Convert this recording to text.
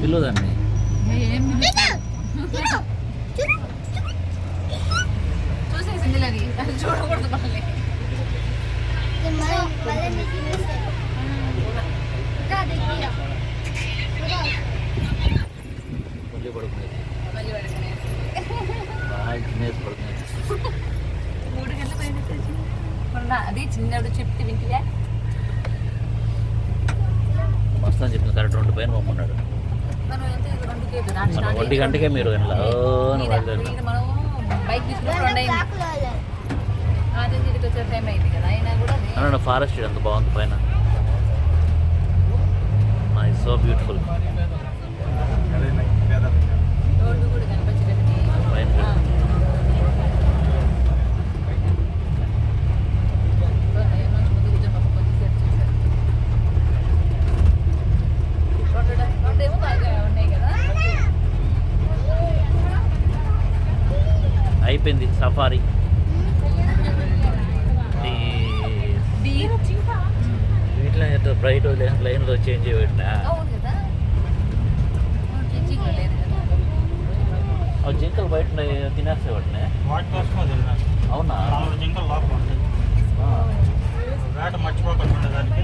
పిల్లదాన్ని చూసేసింది అది చూడకూడదు మళ్ళీ పడుకునేది బాగా తినేసి పడుకునేది 3 గంటల పైన అది చిన్నడు చెప్తే వింటివా మస్తు అని చెప్పింది కరెక్ట్ 2 పైన పంపున్నాడు మనం 1 గంటకే మీరు మనం బైక్ తీసుకున్నప్పుడు 2 అయింది అదే తిరిగి వచ్చే టైం అయింది కదా అయినా కూడా ఫారెస్ట్ ఎంత బాగుంది పైన సో బ్యూటిఫుల్ రోడ్డు కూడా కనిపించలేదు పైన అయిపోయింది సఫారీ వీటిలో బ్రైట్ లైన్లో చేంజ్ పెట్టినా జింకలు బయట తినేస్తే వాటిని వాటి కోసమే తిన్నా అవునా 4 జింకలు లోపల ఉంటాయి వేట మర్చిపోకుండా దానికి